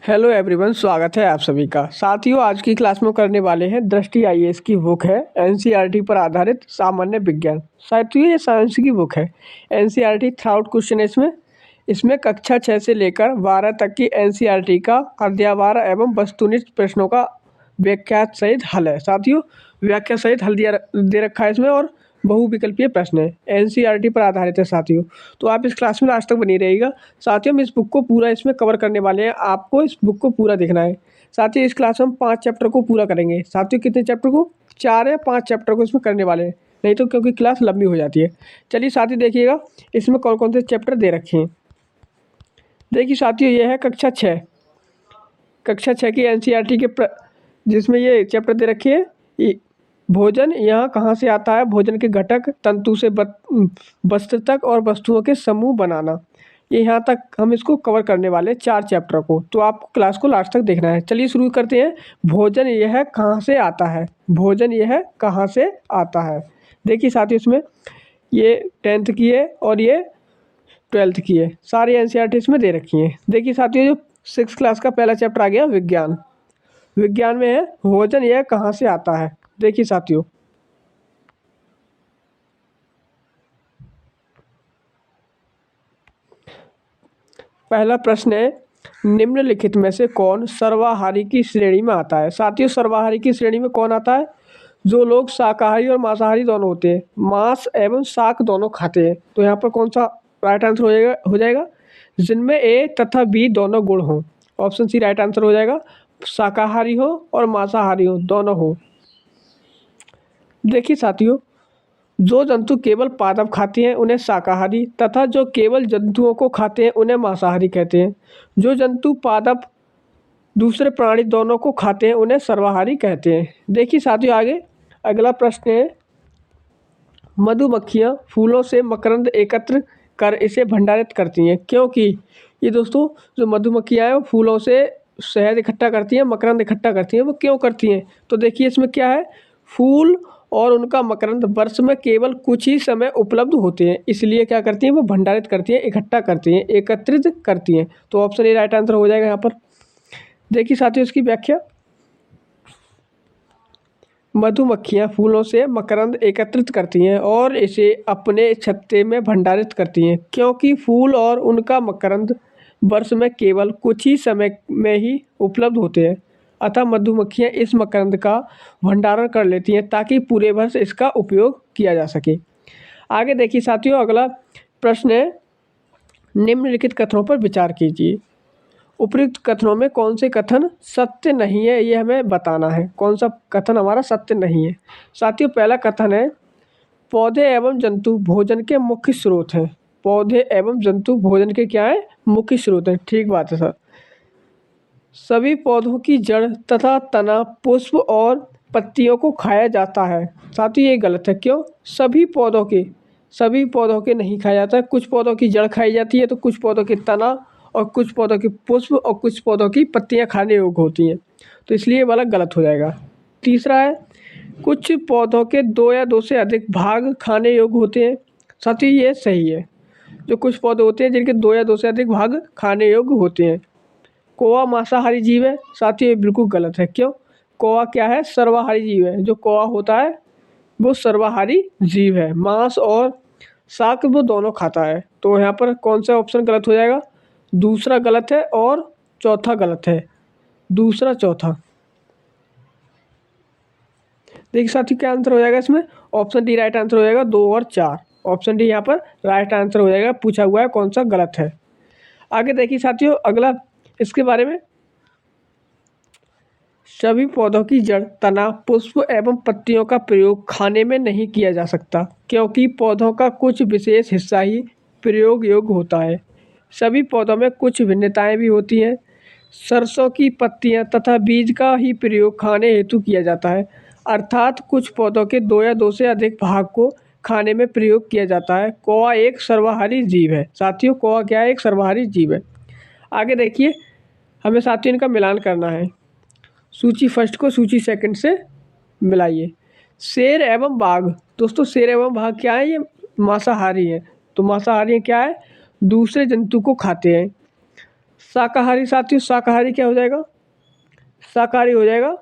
Hello everyone, स्वागत है आप सभी का। साथियों, आज की क्लास में करने वाले हैं दृष्टि आईएएस की बुक है एनसीईआरटी पर आधारित सामान्य विज्ञान। साथियों, ये साइंस की बुक है। एनसीईआरटी थ्राउट क्वेश्चन है इसमें कक्षा 6 से लेकर 12 तक की एनसीईआरटी का अध्यायवार एवं वस्तुनिष्ठ प्रश्नों का व्याख्या सहित हल है। साथियों, व्याख्या सहित हल दे रखा है इसमें और बहुविकल्पीय प्रश्न है। एनसीईआरटी पर आधारित है साथियों, तो आप इस क्लास में लास्ट तक बनी रहिएगा। साथियों, हम इस बुक को पूरा इसमें कवर करने वाले हैं। आपको इस बुक को पूरा देखना है। साथियों, इस क्लास में हम 5 चैप्टर को पूरा करेंगे। साथियों, कितने चैप्टर को? 4 या 5 चैप्टर को इसमें करने वाले हैं, नहीं तो क्योंकि क्लास लंबी हो जाती है। चलिए साथियों, देखिएगा इसमें कौन कौन से चैप्टर दे रखे हैं। देखिए साथियों, ये है कक्षा 6 की एनसीईआरटी के जिसमें ये चैप्टर दे रखे हैं। भोजन यहाँ कहाँ से आता है, भोजन के घटक, तंतु से वस्त्र तक और वस्तुओं के समूह बनाना। ये यहाँ तक हम इसको कवर करने वाले 4 चैप्टर को, तो आप क्लास को लास्ट तक देखना है। चलिए शुरू करते हैं। भोजन यह कहाँ से आता है, भोजन यह कहाँ से आता है। देखिए साथियों, इसमें ये 10th की है और ये 12th की है। सारी एनसीईआरटी इसमें दे रखी हैं। देखिए साथियों, जो 6th क्लास का पहला चैप्टर आ गया विज्ञान। विज्ञान में है भोजन यह कहाँ से आता है। देखिए साथियों, पहला प्रश्न है, निम्नलिखित में से कौन सर्वाहारी की श्रेणी में आता है। साथियों, सर्वाहारी की श्रेणी में कौन आता है? जो लोग शाकाहारी और मांसाहारी दोनों होते हैं, मांस एवं शाक दोनों खाते हैं। तो यहाँ पर कौन सा राइट आंसर हो जाएगा? जिनमें ए तथा बी दोनों गुण हों। ऑप्शन सी राइट आंसर हो जाएगा। शाकाहारी हो और मांसाहारी हो, दोनों हो। देखिए साथियों, जो जंतु केवल पादप खाते हैं उन्हें शाकाहारी, तथा जो केवल जंतुओं को खाते हैं उन्हें मांसाहारी कहते हैं। जो जंतु पादप दूसरे प्राणी दोनों को खाते हैं उन्हें सर्वाहारी कहते हैं। देखिए साथियों, आगे अगला प्रश्न है, मधुमक्खियाँ फूलों से मकरंद एकत्र कर इसे भंडारित करती हैं, क्योंकि ये दोस्तों जो मधुमक्खियाँ हैं वो फूलों से शहद इकट्ठा करती हैं, मकरंद इकट्ठा करती हैं। वो क्यों करती हैं? तो देखिए इसमें क्या है, फूल और उनका मकरंद वर्ष में केवल कुछ ही समय उपलब्ध होते हैं, इसलिए क्या करती हैं, वो भंडारित करती हैं, इकट्ठा करती हैं, एकत्रित करती हैं। तो ऑप्शन ए राइट आंसर हो जाएगा यहाँ पर। देखिए साथियों, इसकी व्याख्या, मधुमक्खियाँ फूलों से मकरंद एकत्रित करती हैं और इसे अपने छत्ते में भंडारित करती हैं, क्योंकि फूल और उनका मकरंद वर्ष में केवल कुछ ही समय में ही उपलब्ध होते हैं। अतः मधुमक्खियाँ इस मकरंद का भंडारण कर लेती हैं ताकि पूरे वर्ष इसका उपयोग किया जा सके। आगे देखिए साथियों, अगला प्रश्न है, निम्नलिखित कथनों पर विचार कीजिए। उपयुक्त कथनों में कौन से कथन सत्य नहीं है, ये हमें बताना है। कौन सा कथन हमारा सत्य नहीं है? साथियों, पहला कथन है, पौधे एवं जंतु भोजन के मुख्य स्रोत हैं। पौधे एवं जंतु भोजन के क्या है? मुख्य स्रोत हैं। ठीक बात है सर। सभी पौधों की जड़ तथा तना, पुष्प और पत्तियों को खाया जाता है। साथियों, ये गलत है। क्यों? सभी पौधों के नहीं खाया जाता है। कुछ पौधों की जड़ खाई जाती है, तो कुछ पौधों के तना और कुछ पौधों के पुष्प और कुछ पौधों की पत्तियां खाने योग्य होती हैं, तो इसलिए ये वाला गलत हो जाएगा। तीसरा है, कुछ पौधों के 2 या 2 से अधिक भाग खाने योग्य होते हैं। साथियों, ये सही है। जो कुछ पौधे होते हैं जिनके 2 या 2 से अधिक भाग खाने योग्य होते हैं। कौवा मांसाहारी जीव है। साथियों, ये बिल्कुल गलत है। क्यों? कौवा क्या है? सर्वाहारी जीव है। जो कौवा होता है वो सर्वाहारी जीव है, मांस और शाक वो दोनों खाता है। तो यहाँ पर कौन सा ऑप्शन गलत हो जाएगा? दूसरा गलत है और चौथा गलत है। दूसरा, चौथा। देखिए साथियों, क्या आंसर हो जाएगा इसमें? ऑप्शन डी राइट आंसर हो जाएगा। 2 और 4, ऑप्शन डी यहाँ पर राइट आंसर हो जाएगा। पूछा हुआ है कौन सा गलत है। आगे देखिए साथियों, अगला इसके बारे में, सभी पौधों की जड़, तना, पुष्प एवं पत्तियों का प्रयोग खाने में नहीं किया जा सकता, क्योंकि पौधों का कुछ विशेष हिस्सा ही प्रयोग योग्य होता है। सभी पौधों में कुछ भिन्नताएं भी होती हैं। सरसों की पत्तियां तथा बीज का ही प्रयोग खाने हेतु किया जाता है, अर्थात कुछ पौधों के 2 या 2 से अधिक भाग को खाने में प्रयोग किया जाता है। कौवा एक सर्वाहारी जीव है। साथियों, कौवा क्या है? एक सर्वाहारी जीव है। आगे देखिए, हमें साथियों इनका मिलान करना है। सूची फर्स्ट को सूची सेकंड से मिलाइए। शेर एवं बाघ। दोस्तों, शेर एवं बाघ क्या है? ये मांसाहारी है। तो मांसाहारी क्या है? दूसरे जंतु को खाते हैं। शाकाहारी साथियों, शाकाहारी क्या हो जाएगा? शाकाहारी हो जाएगा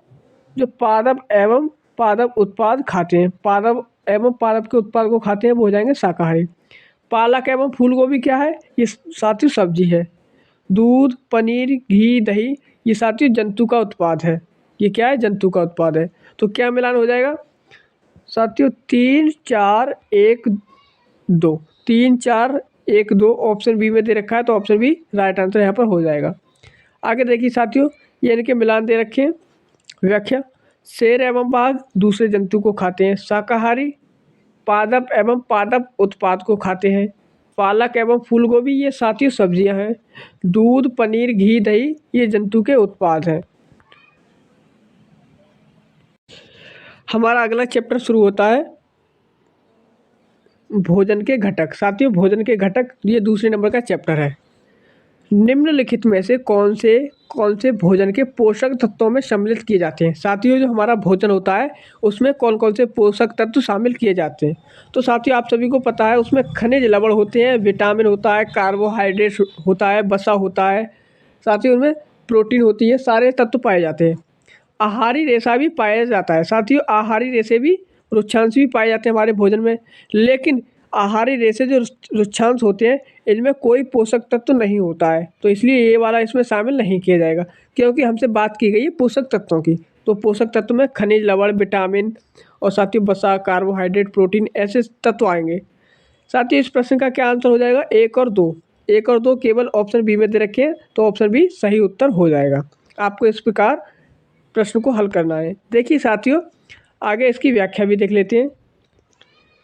जो पादप एवं पादप उत्पाद खाते हैं, पादप एवं पादप के उत्पाद को खाते हैं वो हो जाएंगे शाकाहारी। पालक एवं फूल गोभी क्या है? ये साथियों सब्जी है। दूध, पनीर, घी, दही ये साथियों जंतु का उत्पाद है। ये क्या है? जंतु का उत्पाद है। तो क्या मिलान हो जाएगा साथियों? 3 4 1 2, 3 4 1 2 ऑप्शन बी में दे रखा है, तो ऑप्शन बी राइट आंसर यहाँ पर हो जाएगा। आगे देखिए साथियों, ये इनके मिलान दे रखे हैं। व्याख्या: शेर एवं बाघ दूसरे जंतु को खाते हैं। शाकाहारी पादप एवं पादप उत्पाद को खाते हैं। पालक एवं फूलगोभी ये साथियों सब्जियां हैं। दूध, पनीर, घी, दही ये जंतु के उत्पाद हैं। हमारा अगला चैप्टर शुरू होता है भोजन के घटक। साथियों भोजन के घटक ये दूसरे नंबर का चैप्टर है। निम्नलिखित में से कौन से भोजन के पोषक तत्वों में सम्मिलित किए जाते हैं? साथियों जो हमारा भोजन होता है उसमें कौन कौन से पोषक तत्व शामिल किए जाते हैं? तो साथियों आप सभी को पता है उसमें खनिज लवण होते हैं, विटामिन होता है, कार्बोहाइड्रेट होता है, वसा होता है, साथियों उनमें प्रोटीन होती है, सारे तत्व पाए जाते हैं। आहारी रेशा भी पाया जाता है। साथियों आहारी रेशे भी, वृक्षांश भी पाए जाते हैं हमारे भोजन में, लेकिन आहारी रेशे जो वृक्षांश होते हैं इनमें कोई पोषक तत्व नहीं होता है, तो इसलिए ये वाला इसमें शामिल नहीं किया जाएगा, क्योंकि हमसे बात की गई है पोषक तत्वों की। तो पोषक तत्व में खनिज लवण, विटामिन और साथियों वसा, कार्बोहाइड्रेट, प्रोटीन ऐसे तत्व आएंगे। साथियों इस प्रश्न का क्या आंसर हो जाएगा? 1 और 2। 1 और 2 केवल ऑप्शन बी में दे रखे हैं, तो ऑप्शन बी सही उत्तर हो जाएगा। आपको इस प्रकार प्रश्न को हल करना है। देखिए साथियों आगे इसकी व्याख्या भी देख लेते हैं।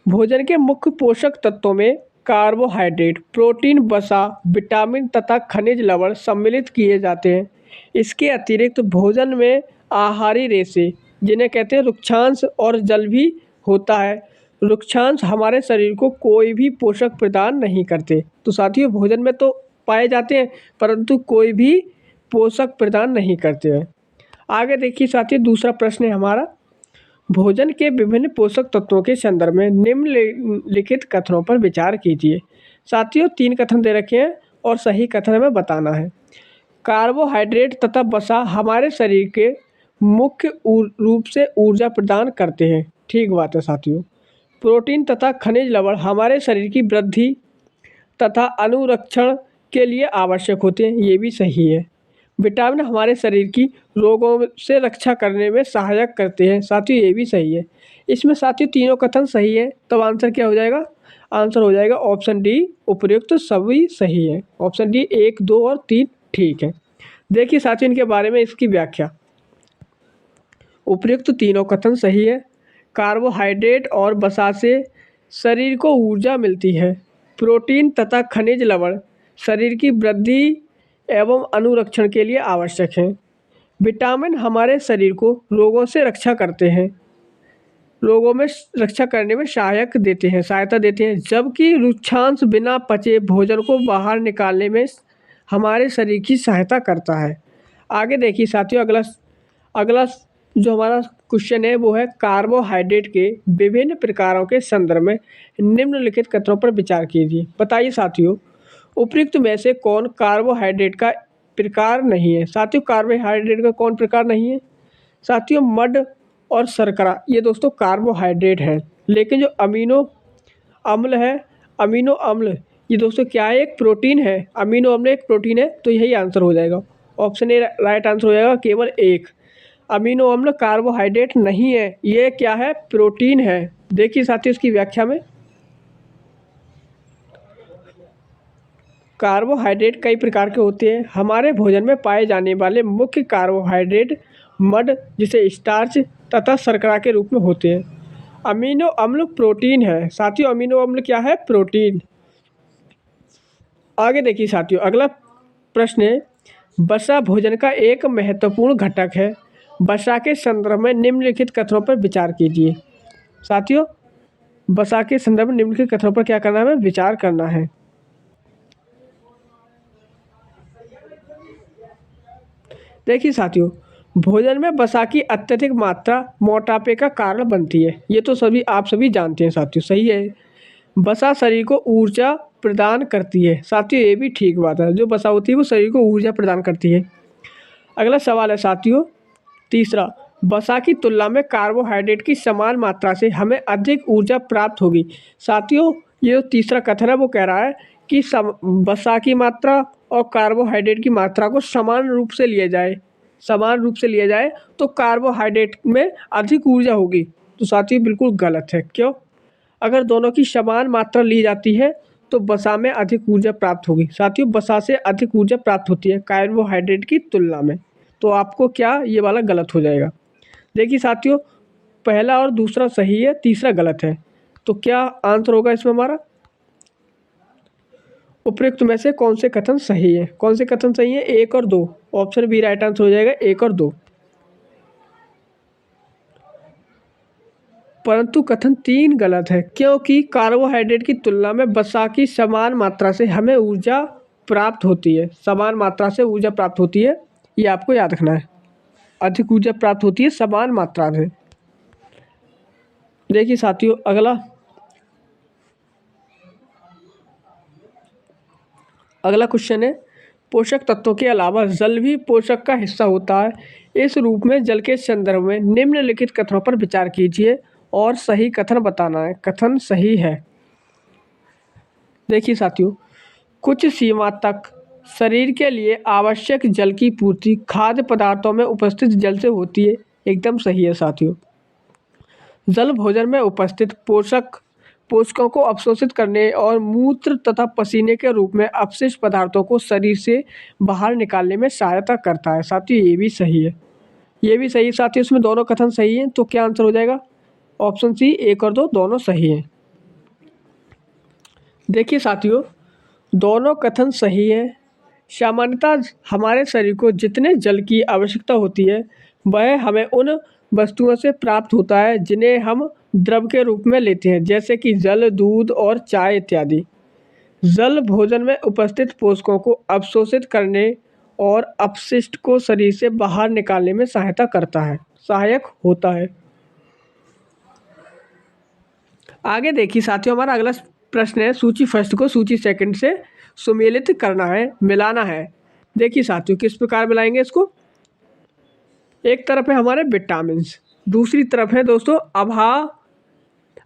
भोजन के मुख्य पोषक तत्वों में कार्बोहाइड्रेट, प्रोटीन, वसा, विटामिन तथा खनिज लवण सम्मिलित किए जाते हैं। इसके अतिरिक्त भोजन में आहारी रेशे जिन्हें कहते हैं वृक्षांश और जल भी होता है। वृक्षांश हमारे शरीर को कोई भी पोषक प्रदान नहीं करते। तो साथियों भोजन में तो पाए जाते हैं परंतु कोई भी पोषक प्रदान नहीं करते हैं। आगे देखिए साथियों दूसरा प्रश्न है हमारा, भोजन के विभिन्न पोषक तत्वों के संदर्भ में निम्नलिखित कथनों पर विचार कीजिए। साथियों 3 कथन दे रखे हैं और सही कथन हमें बताना है। कार्बोहाइड्रेट तथा वसा हमारे शरीर के मुख्य रूप से ऊर्जा प्रदान करते हैं। ठीक बात है साथियों। प्रोटीन तथा खनिज लवण हमारे शरीर की वृद्धि तथा अनुरक्षण के लिए आवश्यक होते हैं। ये भी सही है। विटामिन हमारे शरीर की रोगों से रक्षा करने में सहायक करते हैं। साथियों ये भी सही है। इसमें साथियों तीनों कथन सही है, तब आंसर क्या हो जाएगा? आंसर हो जाएगा ऑप्शन डी उपयुक्त सभी सही है। ऑप्शन डी 1 2 और 3 ठीक है। देखिए साथियों इनके बारे में इसकी व्याख्या। उपयुक्त तीनों कथन सही है। कार्बोहाइड्रेट और वसा से शरीर को ऊर्जा मिलती है। प्रोटीन तथा खनिज लवण शरीर की वृद्धि एवं अनुरक्षण के लिए आवश्यक हैं। विटामिन हमारे शरीर को रोगों से रक्षा करते हैं, रोगों में रक्षा करने में सहायता देते हैं, जबकि वृक्षांश बिना पचे भोजन को बाहर निकालने में हमारे शरीर की सहायता करता है। आगे देखिए साथियों अगला जो हमारा क्वेश्चन है वो है कार्बोहाइड्रेट के विभिन्न प्रकारों के संदर्भ में निम्नलिखित कथनों पर विचार कीजिए। बताइए साथियों उपयुक्त में से कौन कार्बोहाइड्रेट का प्रकार नहीं है? साथियों कार्बोहाइड्रेट का कौन प्रकार नहीं है? साथियों मड और शर्करा ये दोस्तों कार्बोहाइड्रेट है, लेकिन जो अमीनो अम्ल है, अमीनो अम्ल ये दोस्तों क्या है? एक प्रोटीन है। अमीनो अम्ल एक प्रोटीन है, तो यही आंसर हो जाएगा। ऑप्शन ए राइट आंसर हो जाएगा। केवल एक अमीनो अम्ल कार्बोहाइड्रेट नहीं है, ये क्या है? प्रोटीन है। देखिए साथियों इसकी व्याख्या में, कार्बोहाइड्रेट कई प्रकार के होते हैं। हमारे भोजन में पाए जाने वाले मुख्य कार्बोहाइड्रेट मड जिसे स्टार्च तथा शर्करा के रूप में होते हैं। अमीनो अम्ल प्रोटीन है। साथियों अमीनो अम्ल क्या है? प्रोटीन। आगे देखिए साथियों अगला प्रश्न है, वसा भोजन का एक महत्वपूर्ण घटक है। वसा के संदर्भ में निम्नलिखित कथनों पर विचार कीजिए। साथियों वसा के संदर्भ में निम्नलिखित कथनों पर क्या करना है? विचार करना है। देखिए साथियों भोजन में वसा की अत्यधिक मात्रा मोटापे का कारण बनती है। ये तो आप सभी जानते हैं साथियों। सही है। वसा शरीर को ऊर्जा प्रदान करती है। साथियों ये भी ठीक बात है, जो वसा होती है वो शरीर को ऊर्जा प्रदान करती है। अगला सवाल है साथियों तीसरा, वसा की तुलना में कार्बोहाइड्रेट की समान मात्रा से हमें अधिक ऊर्जा प्राप्त होगी। साथियों ये जो तीसरा कथन है वो कह रहा है कि वसा की मात्रा और कार्बोहाइड्रेट की मात्रा को समान रूप से लिया जाए, समान रूप से लिया जाए तो कार्बोहाइड्रेट में अधिक ऊर्जा होगी। तो साथियों बिल्कुल गलत है। क्यों? अगर दोनों की समान मात्रा ली जाती है तो वसा में अधिक ऊर्जा प्राप्त होगी। साथियों वसा से अधिक ऊर्जा प्राप्त होती है कार्बोहाइड्रेट की तुलना में। तो आपको क्या ये वाला गलत हो जाएगा। देखिए साथियों पहला और दूसरा सही है, तीसरा गलत है। तो क्या आंसर होगा इसमें हमारा? उपयुक्त में से कौन से कथन सही है? कौन से कथन सही है? 1 और 2। ऑप्शन बी राइट आंसर हो जाएगा 1 और 2। परंतु कथन 3 गलत है, क्योंकि कार्बोहाइड्रेट की तुलना में वसा की समान मात्रा से हमें ऊर्जा प्राप्त होती है। समान मात्रा से ऊर्जा प्राप्त होती है, ये आपको याद रखना है। अधिक ऊर्जा प्राप्त होती है समान मात्रा से। देखिए साथियों अगला क्वेश्चन है, पोषक तत्वों के अलावा जल भी पोषक का हिस्सा होता है। इस रूप में जल के संदर्भ में निम्नलिखित कथनों पर विचार कीजिए और सही कथन बताना है। कथन सही है। देखिए साथियों कुछ सीमा तक शरीर के लिए आवश्यक जल की पूर्ति खाद्य पदार्थों में उपस्थित जल से होती है। एकदम सही है साथियों। जल भोजन में उपस्थित पोषकों को अवशोषित करने और मूत्र तथा पसीने के रूप में अपशिष्ट पदार्थों को शरीर से बाहर निकालने में सहायता करता है। साथियों ये भी सही है, ये भी सही है साथियों। इसमें दोनों कथन सही हैं। तो क्या आंसर हो जाएगा? ऑप्शन सी 1 और 2 दोनों सही हैं। देखिए साथियों दोनों कथन सही है। सामान्यतः हमारे शरीर को जितने जल की आवश्यकता होती है वह हमें उन वस्तुओं से प्राप्त होता है जिन्हें हम द्रव के रूप में लेते हैं, जैसे कि जल, दूध और चाय इत्यादि। जल भोजन में उपस्थित पोषकों को अवशोषित करने और अपशिष्ट को शरीर से बाहर निकालने में सहायक होता है। आगे देखिए साथियों हमारा अगला प्रश्न है, सूची फर्स्ट को सूची सेकंड से सुमेलित करना है, मिलाना है। देखिए साथियों किस प्रकार मिलाएंगे इसको। एक तरफ है हमारे विटामिन्स, दूसरी तरफ है दोस्तों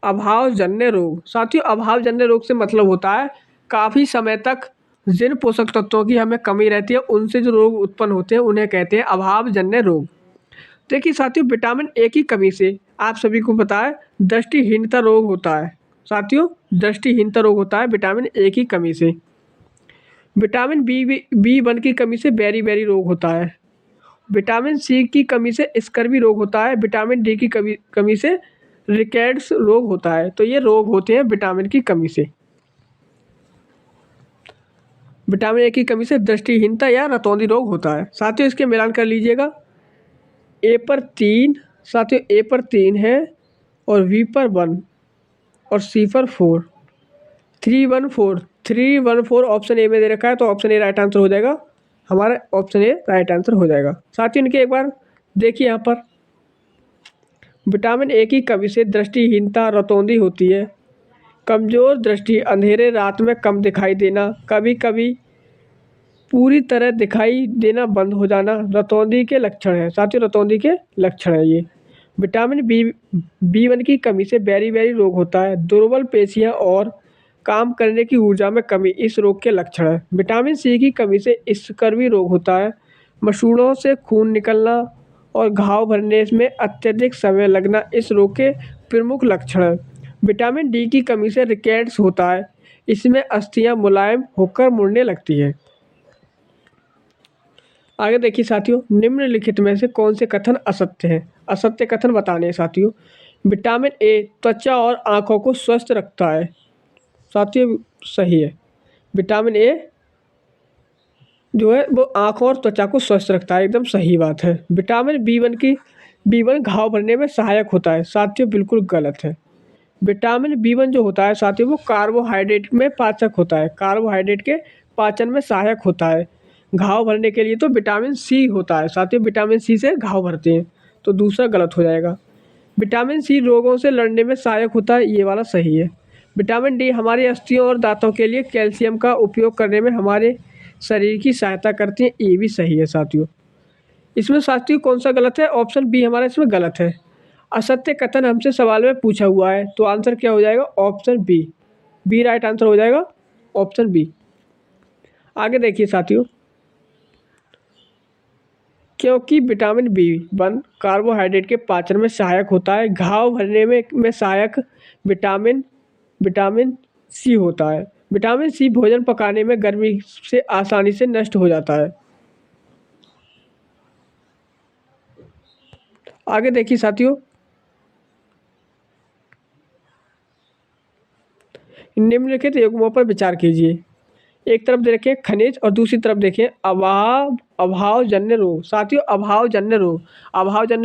अभावजन्य रोग। साथियों अभावजन्य रोग से मतलब होता है काफ़ी समय तक जिन पोषक तत्वों की हमें कमी रहती है उनसे जो रोग उत्पन्न होते हैं उन्हें कहते हैं अभावजन्य रोग। देखिए साथियों विटामिन ए की कमी से आप सभी को पता है दृष्टिहीनता रोग होता है। साथियों दृष्टिहीनता रोग होता है विटामिन ए की कमी से। विटामिन बी1 की कमी से बेरी रोग होता है। विटामिन सी की कमी से स्कर्वी रोग होता है। विटामिन डी की कमी से रिकेट्स रोग होता है। तो ये रोग होते हैं विटामिन की कमी से। विटामिन ए की कमी से दृष्टिहीनता या रतौंधी रोग होता है। साथियों इसके मिलान कर लीजिएगा। ए पर 3 साथियों ए पर 3 है और वी पर 1 और सी पर 4 314 ऑप्शन ए में दे रखा है। तो ऑप्शन ए राइट आंसर हो जाएगा हमारा। ऑप्शन ए राइट आंसर हो जाएगा। साथियों इनके एक बार देखिए यहाँ पर विटामिन ए की कमी से दृष्टिहीनता रतौंधी होती है। कमज़ोर दृष्टि, अंधेरे रात में कम दिखाई देना, कभी कभी पूरी तरह दिखाई देना बंद हो जाना रतौंधी के लक्षण है। साथियों रतौंधी के लक्षण है ये। विटामिन बी1 की कमी से बेरी रोग होता है। दुर्बल पेशियां और काम करने की ऊर्जा में कमी इस रोग के लक्षण है। विटामिन सी की कमी से स्कर्वी रोग होता है। मसूड़ों से खून निकलना और घाव भरने में अत्यधिक समय लगना इस रोग के प्रमुख लक्षण है। विटामिन डी की कमी से रिकेट्स होता है। इसमें अस्थियां मुलायम होकर मुड़ने लगती है। आगे देखिए साथियों निम्नलिखित में से कौन से कथन असत्य हैं। असत्य कथन बताने हैं साथियों। विटामिन ए त्वचा और आँखों को स्वस्थ रखता है। साथियों सही है। विटामिन ए जो है वो आँखों और त्वचा को स्वस्थ रखता है। एकदम सही बात है। विटामिन बी1 घाव भरने में सहायक होता है। साथियों बिल्कुल गलत है। विटामिन बी1 जो होता है साथियों वो कार्बोहाइड्रेट में पाचक होता है। कार्बोहाइड्रेट के पाचन में सहायक होता है। घाव भरने के लिए तो विटामिन सी होता है। साथियों विटामिन सी से घाव भरते हैं। तो दूसरा गलत हो जाएगा। विटामिन सी रोगों से लड़ने में सहायक होता है। ये वाला सही है। विटामिन डी हमारी अस्थियों और दांतों के लिए कैल्शियम का उपयोग करने में हमारे शरीर की सहायता करती है, ये भी सही है साथियों। इसमें साथियों कौन सा गलत है? ऑप्शन बी हमारा इसमें गलत है। असत्य कथन हमसे सवाल में पूछा हुआ है, तो आंसर क्या हो जाएगा? Option B. B right answer हो जाएगा, ऑप्शन बी। आगे देखिए साथियों, क्योंकि विटामिन बी वन कार्बोहाइड्रेट के पाचन में सहायक होता है, घाव भरने में सहायक विटामिन विटामिन सी होता है। विटामिन सी भोजन पकाने में गर्मी से आसानी से नष्ट हो जाता है। आगे देखिए साथियों, निम्नलिखित युग्मों पर विचार कीजिए। एक तरफ देखें खनिज और दूसरी तरफ देखें अभावजन्य रोग। साथियों अभावजन्य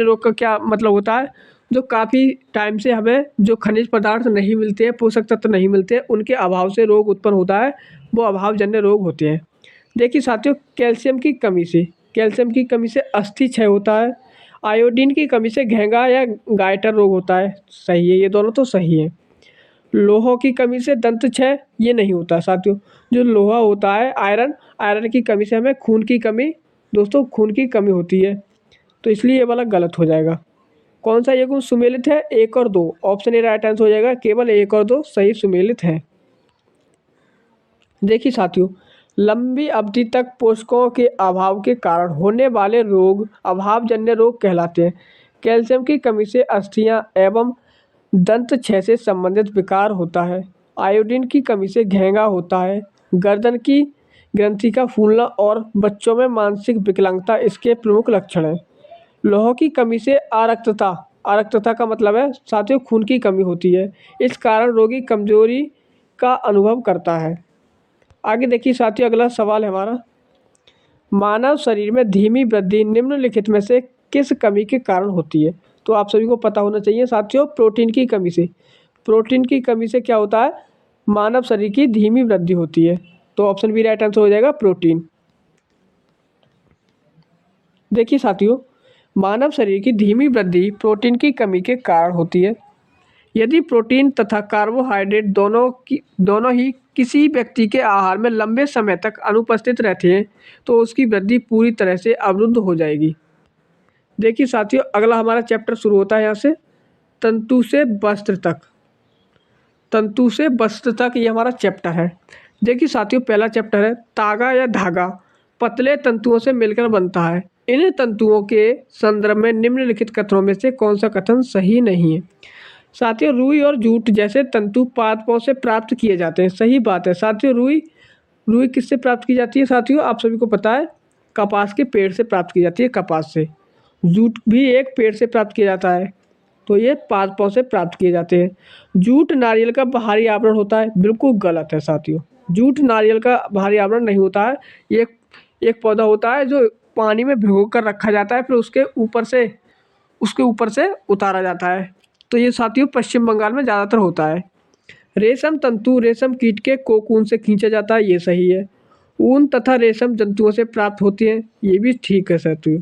रोग का क्या मतलब होता है? जो काफ़ी टाइम से हमें जो खनिज पदार्थ नहीं मिलते हैं, पोषक तत्व नहीं मिलते हैं, उनके अभाव से रोग उत्पन्न होता है, वो अभावजन्य रोग होते हैं। देखिए साथियों, कैल्शियम की कमी से अस्थि क्षय होता है। आयोडीन की कमी से घेंगा या गाइटर रोग होता है। सही है, ये दोनों तो सही है। लोहों की कमी से दंत क्षय ये नहीं होता साथियों। जो लोहा होता है आयरन की कमी से हमें खून की कमी होती है, तो इसलिए ये वाला गलत हो जाएगा। कौन सा ये गुण सुमेलित है? एक और दो। ऑप्शन ए राइट आंसर हो जाएगा, केवल एक और दो सही सुमेलित हैं। देखिए साथियों, लंबी अवधि तक पोषकों के अभाव के कारण होने वाले रोग अभावजन्य रोग कहलाते हैं। कैल्शियम की कमी से अस्थियां एवं दंत क्षय से संबंधित विकार होता है। आयोडीन की कमी से घेंगा होता है। गर्दन की ग्रंथि का फूलना और बच्चों में मानसिक विकलांगता इसके प्रमुख लक्षण हैं। लोह की कमी से आरक्तता का मतलब है साथियों खून की कमी होती है। इस कारण रोगी कमजोरी का अनुभव करता है। आगे देखिए साथियों, अगला सवाल है हमारा, मानव शरीर में धीमी वृद्धि निम्नलिखित में से किस कमी के कारण होती है? तो आप सभी को पता होना चाहिए साथियों, प्रोटीन की कमी से। प्रोटीन की कमी से क्या होता है? मानव शरीर की धीमी वृद्धि होती है, तो ऑप्शन बी राइट आंसर हो जाएगा, प्रोटीन। देखिए साथियों, मानव शरीर की धीमी वृद्धि प्रोटीन की कमी के कारण होती है। यदि प्रोटीन तथा कार्बोहाइड्रेट दोनों ही किसी व्यक्ति के आहार में लंबे समय तक अनुपस्थित रहते हैं, तो उसकी वृद्धि पूरी तरह से अवरुद्ध हो जाएगी। देखिए साथियों, अगला हमारा चैप्टर शुरू होता है यहाँ से, तंतु से वस्त्र तक। तंतु से वस्त्र तक ये हमारा चैप्टर है। देखिए साथियों, पहला चैप्टर है, तागा या धागा पतले तंतुओं से मिलकर बनता है। इन तंतुओं के संदर्भ में निम्नलिखित कथनों में से कौन सा कथन सही नहीं है? साथियों, रुई और जूट जैसे तंतु पादपों से प्राप्त किए जाते हैं। सही बात है साथियों, रुई किससे प्राप्त की जाती है? साथियों आप सभी को पता है, कपास के पेड़ से प्राप्त की जाती है, कपास से। जूट भी एक पेड़ से प्राप्त किया जाता है, तो ये पादपों से प्राप्त किए जाते हैं। जूट नारियल का बाहरी आवरण होता है, बिल्कुल गलत है साथियों। जूट नारियल का बाहरी आवरण नहीं होता है। ये एक पौधा होता है जो पानी में भिगो कर रखा जाता है, फिर उसके ऊपर से उतारा जाता है। तो ये साथियों पश्चिम बंगाल में ज़्यादातर होता है। रेशम तंतु रेशम कीट के कोकून से खींचा जाता है, ये सही है। ऊन तथा रेशम जंतुओं से प्राप्त होती हैं, ये भी ठीक है साथियों।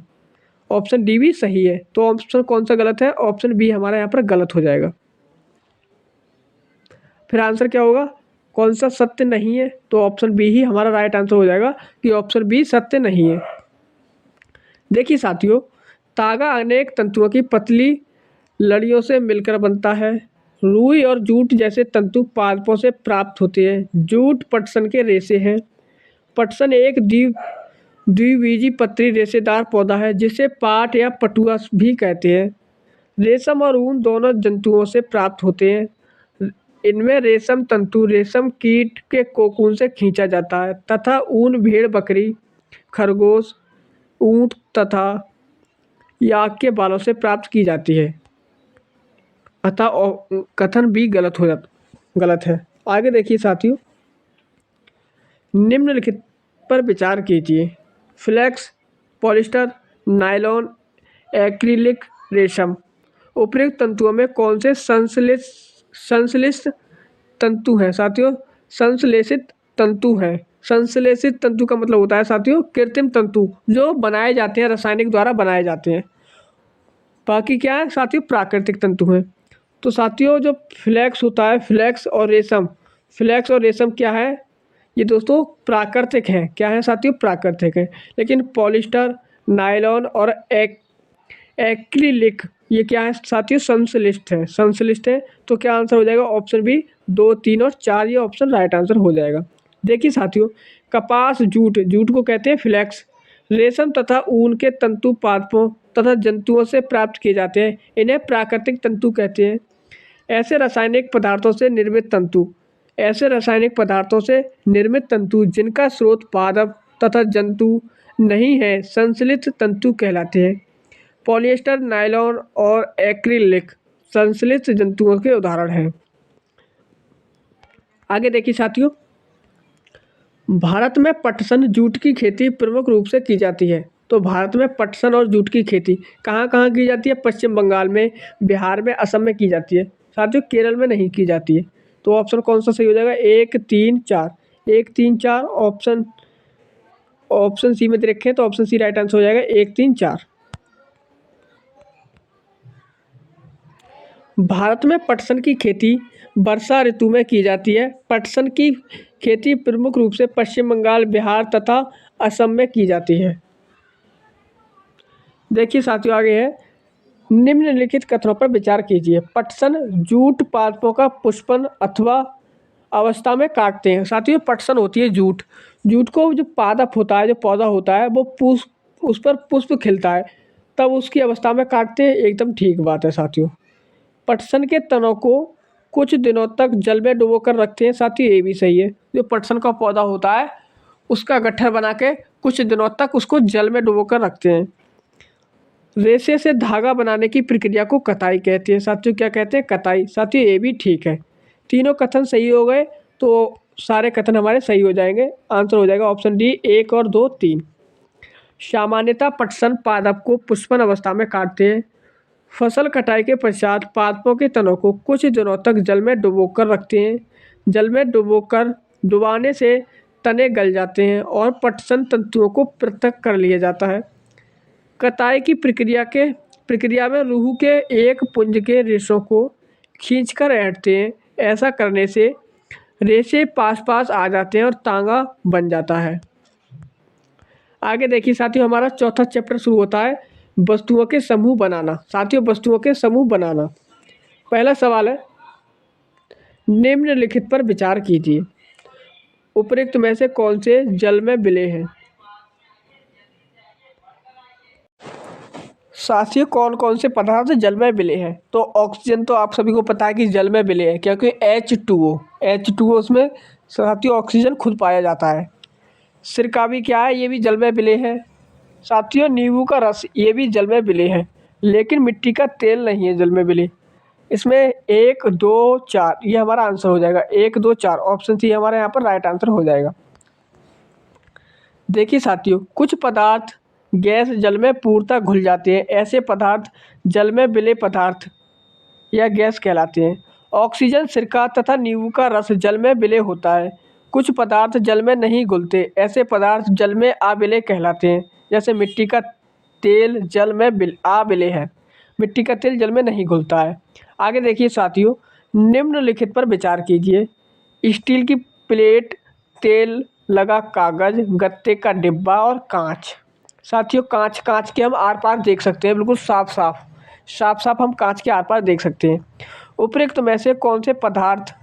ऑप्शन डी भी सही है, तो ऑप्शन कौन सा गलत है? ऑप्शन बी हमारा यहाँ पर गलत हो जाएगा। फिर आंसर क्या होगा? कौन सा सत्य नहीं है? तो ऑप्शन बी ही हमारा राइट आंसर हो जाएगा कि ऑप्शन बी सत्य नहीं है। देखिए साथियों, तागा अनेक तंतुओं की पतली लड़ियों से मिलकर बनता है। रुई और जूट जैसे तंतु पादपों से प्राप्त होते हैं। जूट पटसन के रेशे हैं। पटसन एक द्विबीजपत्री रेशेदार पौधा है, जिसे पाट या पटुआ भी कहते हैं। रेशम और ऊन दोनों जंतुओं से प्राप्त होते हैं। इनमें रेशम तंतु रेशम कीट के कोकून से खींचा जाता है तथा ऊन भेड़ बकरी खरगोश ऊंट तथा याक के बालों से प्राप्त की जाती है। अतः कथन भी गलत है। आगे देखिए साथियों, निम्नलिखित पर विचार कीजिए। फ्लेक्स, पॉलिस्टर, नायलॉन, एक्रिलिक रेशम। उपयुक्त तंतुओं में कौन से संश्लेषित तंतु हैं? साथियों संश्लेषित तंतु हैं। संश्लेषित तंतु का मतलब होता है साथियों कृत्रिम तंतु जो बनाए जाते हैं, रासायनिक द्वारा बनाए जाते हैं। बाकी क्या है साथियों? प्राकृतिक तंतु हैं। तो साथियों जो फ्लेक्स होता है, फ्लेक्स और रेशम क्या है, ये दोस्तों प्राकृतिक है। क्या है साथियों? प्राकृतिक है। लेकिन पॉलिस्टर, नायलॉन और एक्रिलिक ये क्या है साथियों? संश्लिष्ट है। तो क्या आंसर हो जाएगा? ऑप्शन बी 2, 3 और 4 ये ऑप्शन राइट आंसर हो जाएगा। देखिए साथियों, कपास, जूट को कहते हैं फ्लेक्स। रेशम तथा ऊन के तंतु पादपों तथा जंतुओं से प्राप्त किए जाते हैं, इन्हें प्राकृतिक तंतु कहते हैं। ऐसे रासायनिक पदार्थों से निर्मित तंतु जिनका स्रोत पादप तथा जंतु नहीं है, संश्लिष्ट तंतु कहलाते हैं। पॉलिएस्टर, नायलॉन और एक्रिलिक संश्लिष्ट जंतुओं के उदाहरण हैं। आगे देखिए साथियों, भारत में पटसन जूट की खेती प्रमुख रूप से की जाती है। तो भारत में पटसन और जूट की खेती कहाँ कहाँ की जाती है? पश्चिम बंगाल में, बिहार में, असम में की जाती है। साथियों केरल में नहीं की जाती है। तो ऑप्शन कौन सा सही हो जाएगा? 1, 3, 4। 1, 3, 4 ऑप्शन सी में देखें तो ऑप्शन सी राइट आंसर हो जाएगा। 1, 3, 4। भारत में पटसन की खेती वर्षा ऋतु में की जाती है। पटसन की खेती प्रमुख रूप से पश्चिम बंगाल, बिहार तथा असम में की जाती है। देखिए साथियों आगे है, निम्नलिखित कथनों पर विचार कीजिए। पटसन जूट पादपों का पुष्पन अथवा अवस्था में काटते हैं। साथियों पटसन होती है जूट को जो पादप होता है, जो पौधा होता है, वो उस पर पुष्प खिलता है, तब उसकी अवस्था में काटते हैं। एकदम ठीक बात है साथियों। पटसन के तनों को कुछ दिनों तक जल में डुबो कर रखते हैं। साथियों ये भी सही है। जो पटसन का पौधा होता है उसका गट्ठर बना के कुछ दिनों तक उसको जल में डुबो कर रखते हैं। रेशे से धागा बनाने की प्रक्रिया को कताई कहते हैं। साथियों क्या कहते हैं? कताई। साथियों ये भी ठीक है। तीनों कथन सही हो गए तो सारे कथन हमारे सही हो जाएंगे। आंसर हो जाएगा ऑप्शन डी 1 और 2, 3। सामान्यतः पटसन पादप को पुष्पन अवस्था में काटते हैं। फसल कटाई के पश्चात पादपों के तनों को कुछ दिनों तक जल में डुबोकर रखते हैं। जल में डुबाने से तने गल जाते हैं और पटसन तंतुओं को पृथक कर लिया जाता है। कताई की प्रक्रिया में रूह के एक पुंज के रेशों को खींचकर ऐंठते हैं। ऐसा करने से रेशे पास पास आ जाते हैं और तांगा बन जाता है। आगे देखिए साथियों, हमारा चौथा चैप्टर शुरू होता है, वस्तुओं के समूह बनाना। साथियों वस्तुओं के समूह बनाना। पहला सवाल है, निम्नलिखित पर विचार कीजिए। उपरोक्त में से कौन से जल में विलय हैं? साथियों कौन कौन से पदार्थ जल में विलय हैं? तो ऑक्सीजन तो आप सभी को पता है कि जल में विलय है, क्योंकि H2O उसमें साथियों ऑक्सीजन खुद पाया जाता है। सिरका भी क्या है? ये भी जल में विलय है। साथियों नींबू का रस ये भी जल में विलय है, लेकिन मिट्टी का तेल नहीं है जल में विलय। इसमें 1, 2, 4 ये हमारा आंसर हो जाएगा। 1, 2, 4 ऑप्शन सी हमारे यहाँ पर राइट आंसर हो जाएगा। देखिए साथियों, कुछ पदार्थ गैस जल में पूर्णतः घुल जाते हैं। ऐसे पदार्थ जल में विलय पदार्थ या गैस कहलाते हैं। ऑक्सीजन, सिरका तथा नींबू का रस जल में विलय होता है। कुछ पदार्थ जल में नहीं घुलते, ऐसे पदार्थ जल में अविलय कहलाते हैं। जैसे मिट्टी का तेल जल में अविलय है, मिट्टी का तेल जल में नहीं घुलता है। आगे देखिए साथियों, निम्नलिखित पर विचार कीजिए। स्टील की प्लेट, तेल लगा कागज, गत्ते का डिब्बा और कांच। साथियों कांच के हम आर पार देख सकते हैं, बिल्कुल साफ हम कांच के आर पार देख सकते हैं। उपरोक्त में से कौन से पदार्थ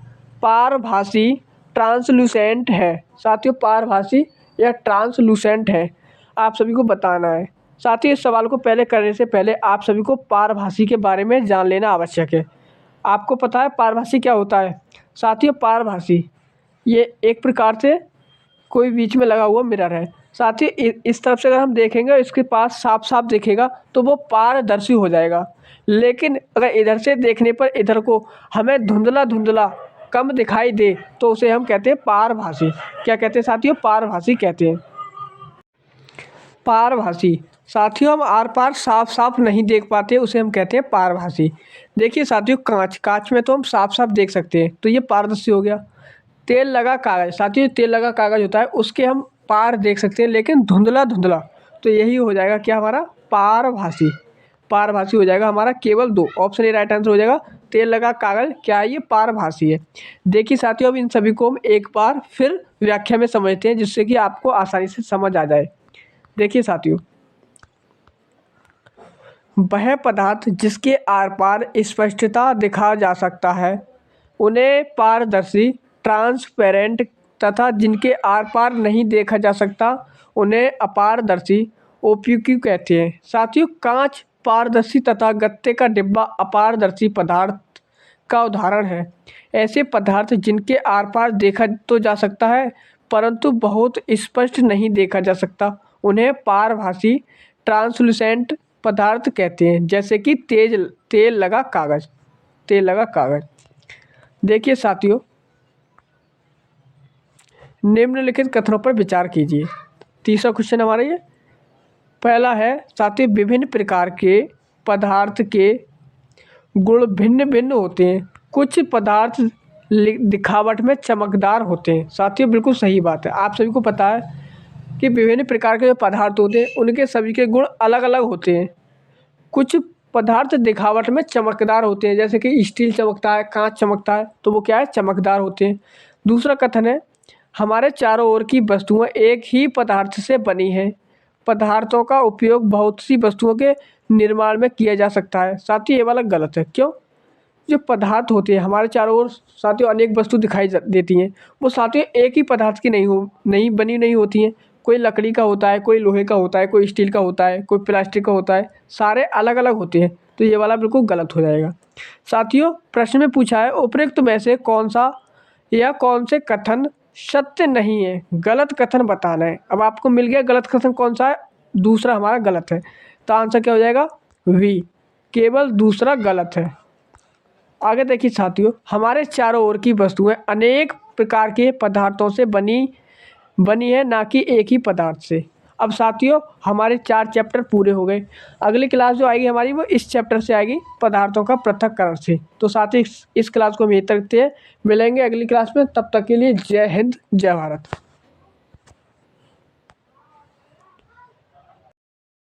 पारभासी ट्रांसलूसेंट है? साथियों पारभासी या ट्रांसलूसेंट है, आप सभी को बताना है। साथियों इस सवाल को पहले करने से पहले आप सभी को पारभासी के बारे में जान लेना आवश्यक है। आपको पता है पारभासी क्या होता है? साथियों पारभासी ये एक प्रकार से कोई बीच में लगा हुआ मिरर है। साथियों इस तरफ से अगर हम देखेंगे, इसके पास साफ दिखेगा तो वो पारदर्शी हो जाएगा। लेकिन अगर इधर से देखने पर इधर को हमें धुंधला कम दिखाई दे तो उसे हम कहते हैं पारभासी। क्या कहते हैं साथियों? पारभासी कहते हैं। पारभासी साथियों हम आर पार साफ नहीं देख पाते, उसे हम कहते हैं पारभासी। देखिए साथियों कांच में तो हम साफ देख सकते हैं, तो ये पारदर्शी हो गया। तेल लगा कागज, साथियों तेल लगा कागज होता है उसके हम पार देख सकते हैं, लेकिन धुंधला तो यही हो जाएगा क्या हमारा? पारभासी हो जाएगा हमारा। केवल 2 ऑप्शन ए राइट आंसर हो जाएगा। तेल लगा कागज क्या है, ये पारभासी है। देखिए साथियों, अब इन सभी को हम एक बार फिर व्याख्या में समझते हैं जिससे कि आपको आसानी से समझ आ जाए। देखिए साथियों, वह पदार्थ जिसके आर पार स्पष्टता दिखा जा सकता है उन्हें पारदर्शी, ट्रांसपेरेंट तथा जिनके आर पार नहीं देखा जा सकता उन्हें अपारदर्शी, ओपेक कहते हैं। साथियों, कांच पारदर्शी तथा गत्ते का डिब्बा अपारदर्शी पदार्थ का उदाहरण है। ऐसे पदार्थ जिनके आर पार देखा तो जा सकता है परंतु बहुत स्पष्ट नहीं देखा जा सकता उन्हें पारभासी, ट्रांसलूसेंट पदार्थ कहते हैं, जैसे कि तेल लगा कागज, तेल लगा कागज। देखिए साथियों, निम्नलिखित कथनों पर विचार कीजिए। तीसरा क्वेश्चन हमारा ये पहला है साथियों, विभिन्न प्रकार के पदार्थ के गुण भिन्न भिन्न होते हैं। कुछ पदार्थ दिखावट में चमकदार होते हैं। साथियों, बिल्कुल सही बात है। आप सभी को पता है कि विभिन्न प्रकार के जो पदार्थ होते हैं उनके सभी के गुण अलग अलग होते हैं। कुछ पदार्थ दिखावट में चमकदार होते हैं, जैसे कि स्टील चमकता है, कांच चमकता है, तो वो क्या है, चमकदार होते हैं। दूसरा कथन है, हमारे चारों ओर की वस्तुएं एक ही पदार्थ से बनी हैं। पदार्थों का उपयोग बहुत सी वस्तुओं के निर्माण में किया जा सकता है। साथियों, ये वाला गलत है। क्यों? जो पदार्थ होते हैं हमारे चारों ओर साथियों अनेक वस्तु दिखाई देती हैं, वो साथियों एक ही पदार्थ की नहीं बनी नहीं होती हैं। कोई लकड़ी का होता है, कोई लोहे का होता है, कोई स्टील का होता है, कोई प्लास्टिक का होता है, सारे अलग अलग होते हैं। तो ये वाला बिल्कुल गलत हो जाएगा। साथियों, प्रश्न में पूछा है उपरोक्त में से कौन सा या कौन से कथन सत्य नहीं है, गलत कथन बताना है। अब आपको मिल गया गलत कथन कौन सा है, दूसरा हमारा गलत है। तो आंसर क्या हो जाएगा, वी, केवल दूसरा गलत है। आगे देखिए साथियों, हमारे चारों ओर की वस्तुएं अनेक प्रकार के पदार्थों से बनी है, ना कि एक ही पदार्थ से। अब साथियों, हमारे 4 चैप्टर पूरे हो गए। अगली क्लास जो आएगी हमारी वो इस चैप्टर से आएगी, पदार्थों का पृथक्करण से। तो साथियों, इस क्लास को हम यहीं तक रखते हैं। मिलेंगे अगली क्लास में, तब तक के लिए जय हिंद, जय भारत।